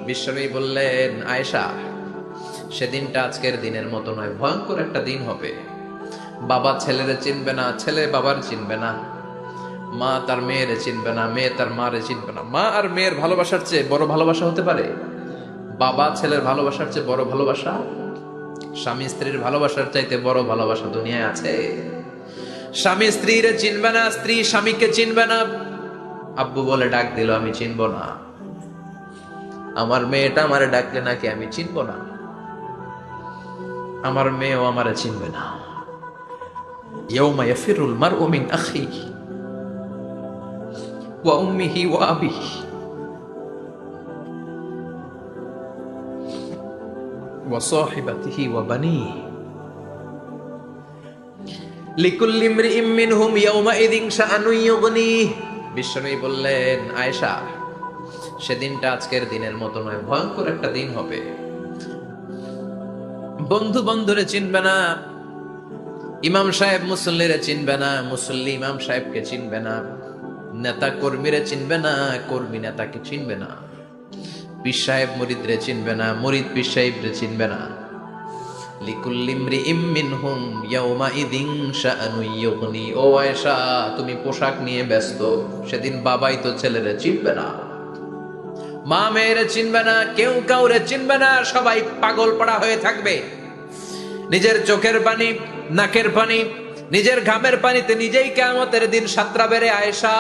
বিশ্বনবী বললেন, আয়েশা, সেদিনটা আজকের দিনের মতো নয়, ভয়ঙ্কর একটা দিন হবে। বাবা ছেলেরে চিনবে না, ছেলে বাবার চিনবে না, মা তার মেয়েরে চিনবে না, মেয়ে তার মারে চিনবে না। মা আর মেয়ের ভালোবাসার চেয়ে বড় ভালোবাসা হতে পারে? বাবা ছেলের ভালোবাসার চেয়ে বড় ভালোবাসা? স্বামী স্ত্রীর ভালোবাসার চাইতে বড় ভালোবাসা দুনিয়ায় আছে? স্বামী স্ত্রীরে চিনবে না, স্ত্রী স্বামীকে চিনবে না। আব্বু বলে ডাক দিল, আমি চিনবো না। আমার মেয়েটা আমারে ডাকলে নাকি আমি চিনবো না। আমার মেয়েও আমারে চিনবে না। ইয়াউমা ইয়াফিরুল মারউ মিন আখিহি ওয়া উম্মিহি ওয়া আবিহি ওয়া সাহিবাতিহি ওয়া বানিহি লিকুল্লি ইমরিইম মিনহুম ইয়াউমাইযিন শাআনুন ইউগনিহি। বিশ্বনবী বললেন, আয়েশা, সেদিনটা আজকের দিনের মতো নয়, ভয়ঙ্কর একটা দিন হবে। বন্ধু বন্ধুরে চিনবে না, ইমাম সাহেব মুসল্লিরে চিনবে না, মুসল্লি ইমাম সাহেবকে চিনবে না, নেতা কর্মীরে চিনবে না, কর্মী নেতাকে চিনবে না, পীর সাহেব মুরিদরে চিনবে না, মুরিদ পীর সাহেবরে চিনবে না। লিকুল্লি ইমরিইম মিনহুম ইয়াউমাইযিন শাআনুন ইউগনি। ও আয়েশা, তুমি পোশাক নিয়ে ব্যস্ত, সেদিন বাবাই তো ছেলেরে চিনবে না, মা মেয়েরে চিনবে না, কেউ কাউরে চিনবে না, সবাই পাগল পড়া হয়ে থাকবে। নিজের চোখের পানি, নাকের পানি, নিজের ঘামের পানিতে নিজেই কিয়ামতের দিন সাতরা বেড়ে আয়েশা।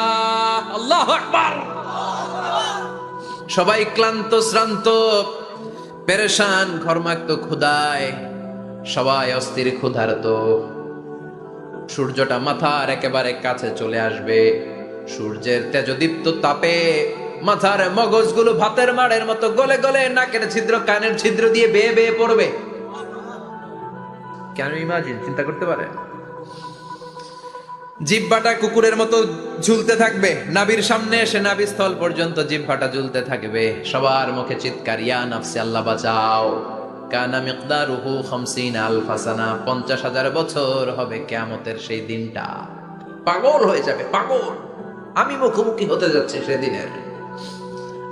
আল্লাহু আকবার। সবাই ক্লান্ত শ্রান্ত, পেরেশান, ঘর্মাক্ত ক্ষুধায়, সবাই অস্থির ক্ষুধার্ত। সূর্যটা মাথার একেবারে কাছে চলে আসবে, সূর্যের তেজদীপ্ত তাপে মাথার মগজগুলো ভাতের মাড়ের মতো গলে গলে নাকের ছিদ্র কানের ছিদ্র দিয়ে বেয়ে বেয়ে পড়বে। কেন ইমাজিন, চিন্তা করতে পারে? জিহ্বাটা কুকুরের মতো ঝুলতে থাকবে, নাভির সামনে এসে নাভিস্থল পর্যন্ত জিহ্বাটা ঝুলতে থাকবে। সবার মুখে চিৎকার, ইয়া নাফসি, আল্লাহ বাঁচাও। কানা মিকদারুহু 50,000 সানা, 50,000 বছর হবে কিয়ামতের সেই দিনটা। পাগল হয়ে যাবে, পাগল। আমি মুখোমুখি হতে যাচ্ছি সেদিনের,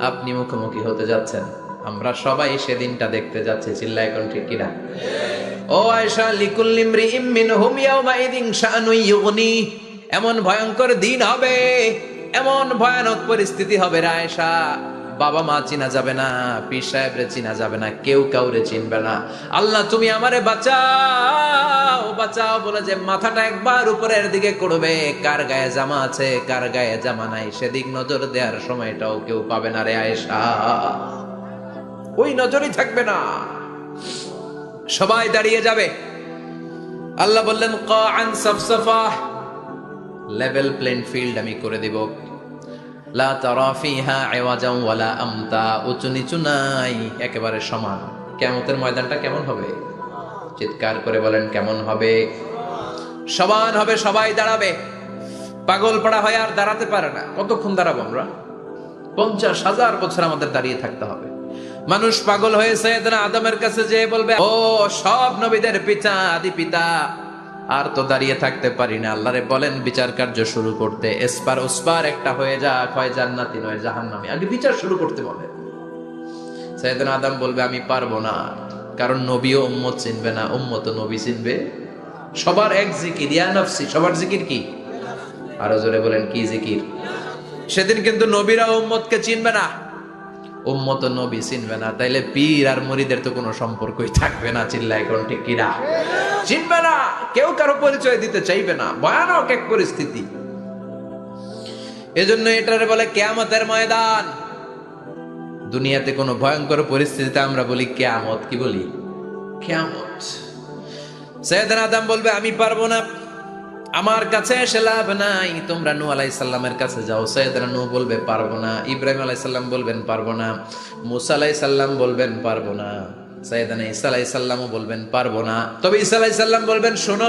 আপনি মুখোমুখি হতে যাচ্ছেন, আমরা সবাই সেদিনটা দেখতে যাচ্ছি। চিল্লায় কোন ঠিক কিনা? ও আয়েশা, লিকুল্লি ইমরিইম মিনহুম ইয়াউমাইযিন শাআনুন ইউগনি। এমন ভয়ঙ্কর দিন হবে, এমন ভয়ানক পরিস্থিতি হবে রে আয়েশা, বাবা মা চিনা যাবে না, পীর সাহেবরে চিনা যাবে না, কেউ কাউরে চিনবে না। আল্লাহ তুমি আমারে বাঁচাও, বাঁচাও বলে যে মাথাটা একবার উপরের দিকে করবে, কার গায়ে জামা আছে কার গায়ে জামা নাই সেদিক নজর দেওয়ার সময়টাও কেউ পাবে না রে আয়েশা। ওই নজরই থাকবে না, সবাই দাঁড়িয়ে যাবে। আল্লাহ বললেন, কাআন সাফসাফা, লেভেল প্লেন ফিল্ড আমি করে দিব। লা তারা ফিহা ইওয়াজান ওয়ালা আমতা, উঁচু নিচু নাই, একেবারে সমান। কিয়ামতের ময়দানটা কেমন হবে? চিৎকার করে বলেন, কেমন হবে? সমান হবে, সবাই দাঁড়াবে। পাগল পাড়া হয়ে আর দাঁড়াতে পারে না। কতক্ষণ দাঁড়াবো আমরা? 50,000 বছর আমাদের দাঁড়িয়ে থাকতে হবে। মানুষ পাগল হয়ে সাইয়েদনা আদমের কাছে যেয়ে বলবে, ও সব নবীদের পিতা, আদি পিতা, আর তো দাঁড়িয়ে থাকতে পারি না, আল্লাহরে বলেন বিচার কার্য শুরু করতে। এসপার ওসপার একটা হয়ে যাক, হয় জান্নাতি নয় জাহান্নামী, আগে বিচার শুরু করতে বলে। সাইয়েদনা আদম বলবে, আমি পারবো না, কারণ নবীও উম্মত চিনবে না, উম্মত নবী চিনবে। সবার এক জিকির, ইয়া নাফসি, সবার জিকির কি? আরো জোরে বলেন, কি জিকির? সেদিন কিন্তু নবীরা উম্মতকে চিনবে না, উম্মত নবী চিনবে না, তাইলে পীর আর মুরিদের তো কোনো সম্পর্কই থাকবে না। চিল্লায় কোন ঠিক কিনা? চিনবে না, কেউ কারো পরিচয় দিতে চাইবে না। ভয়ানক এক পরিস্থিতি। এজন্য এটারে বলে কিয়ামতের ময়দান। দুনিয়াতে কোনো ভয়ঙ্কর পরিস্থিতিতে আমরা বলি কিয়ামত, কি বলি? কিয়ামত। সাইয়েদনা আদম বলবে, আমি পারবো না, আমার কাছে এসে লাভ নাই, তোমরা নূহ আলাইহিস সালামের কাছে যাও। সাইয়েদনা নূহ বলবে, পারবো না। ইব্রাহিম আলাইহিস সালাম বলবেন, পারবো না। মুসা আলাইহিস সালাম বলবেন, পারবো না। সাইয়েদনা ঈসা আলাইহিস সালামও বলবেন, পারবো না। তবে ঈসা আলাইহিস সালাম বলবেন, শোনো,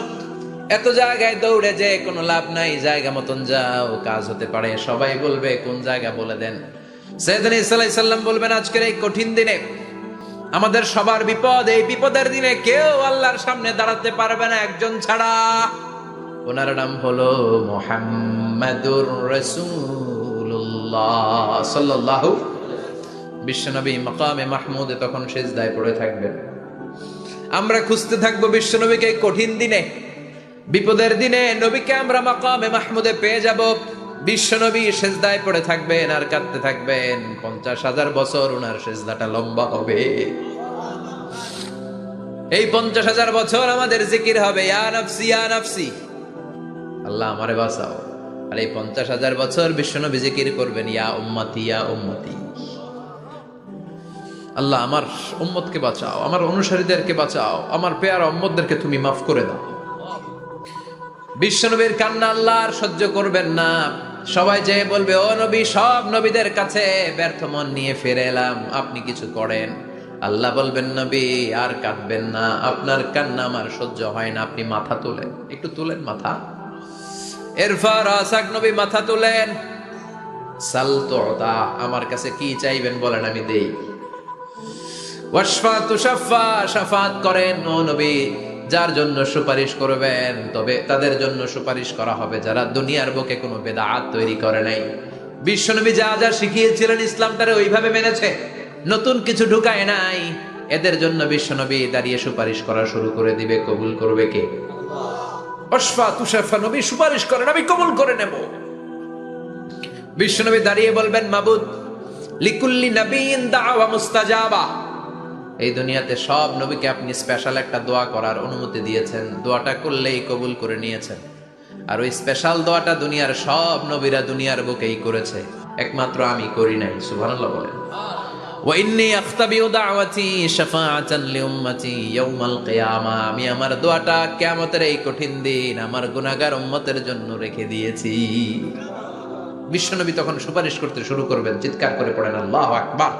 এত জায়গায় দৌড়ে যে কোনো লাভ নাই, জায়গা মতন যাও, কাজ হতে পারে। সবাই বলবে, কোন জায়গা বলে দেন। সাইয়েদনা ঈসা আলাইহিস সালাম বলবেন, আজকের এই কঠিন দিনে আমাদের সবার বিপদ, এই বিপদের দিনে কেউ আল্লাহর সামনে দাঁড়াতে পারবে না একজন ছাড়া। ওনার নাম হলো মুহাম্মাদুর রাসূলুল্লাহ সাল্লাল্লাহু বিশ্বনবী মাকামে মাহমুদে তখন সিজদায় পড়ে থাকবেন। আমরা খুঁজতে থাকবো বিশ্বনবীকে এই কঠিন দিনে, বিপদের দিনে নবীকে আমরা মাকামে মাহমুদে পেয়ে যাব। বিশ্বনবী সিজদায় পড়ে থাকবেন আর কাঁদতে থাকবেন। 50,000 বছর ওনার সিজদাটা লম্বা হবে। এই 50,000 বছর আমাদের জিকির হবে, ইয়া নাফসি ইয়া নাফসি, আল্লাহ আমারে বাঁচাও। আর এই 50,000 বছর বিশ্বনবী জিকির করবেন, ইয়া উম্মতি ইয়া উম্মতি, আল্লাহ আমার উম্মতকে বাঁচাও, আমার অনুসারীদেরকে বাঁচাও, আমার পেয়ারা উম্মতদেরকে তুমি মাফ করে দাও। বিশ্বনবীর কান্না আল্লাহ আর সহ্য করবেন না। সবাই যে বলবে, ও নবী, সব নবীদের কাছে ব্যর্থ মন নিয়ে ফিরে এলাম, আপনি কিছু করেন। আল্লাহ বলবেন, নবী আর কাঁদবেন না, আপনার কান্না আমার সহ্য হয় না, আপনি মাথা তোলেন, একটু তুলেন মাথা। এরপর আসাক নবী মাথা তুলেন, সাল তুতা, আমার কাছে কি চাইবেন বলেন, আমি দেই। ওয়াশফা তুশাফা, শাফাত করেন ও নবী, যার জন্য সুপারিশ করবেন তবে তাদের জন্য সুপারিশ করা হবে যারা দুনিয়ার বুকে কোনো বেদাত তৈরি করে নাই। বিশ্বনবী যা যা শিখিয়েছিলেন ইসলামটারে ওইভাবে মেনেছে, নতুন কিছু ঢুকায় নাই। এদের জন্য বিশ্বনবী দাঁড়িয়ে সুপারিশ করা শুরু করে দিবে। কবুল করবে কে? ওয়াশফা তুশাফা, নবী সুপারিশ করেন, আমি কবুল করে নেব। বিশ্বনবী দাঁড়িয়ে বলবেন, মাবুদ, লিকুল্লি নবিয়্যিন দাওয়া মুস্তাজাবা, এই দুনিয়াতে সব নবীকে আপনি স্পেশাল একটা দোয়া করার অনুমতি দিয়েছেন, দোয়াটা করলেই কবুল করে নিয়েছেন। আর ওই স্পেশাল দোয়াটা দুনিয়ার সব নবীরা দুনিয়ার বুকেই করেছে, একমাত্র আমি করি নাই। সুবহানাল্লাহ বলেন। ওয়া ইন্নী আখতাবিউ দাওয়াতি শাফাআতান লিউম্মতি ইয়াউমাল কিয়ামা, আমি আমার দোয়াটা কিয়ামতের এই কঠিন দিন আমার গুনাহগার উম্মতের জন্য রেখে দিয়েছি। বিশ্বনবী তখন সুপারিশ করতে শুরু করবেন, চিৎকার করে পড়েন আল্লাহু আকবার।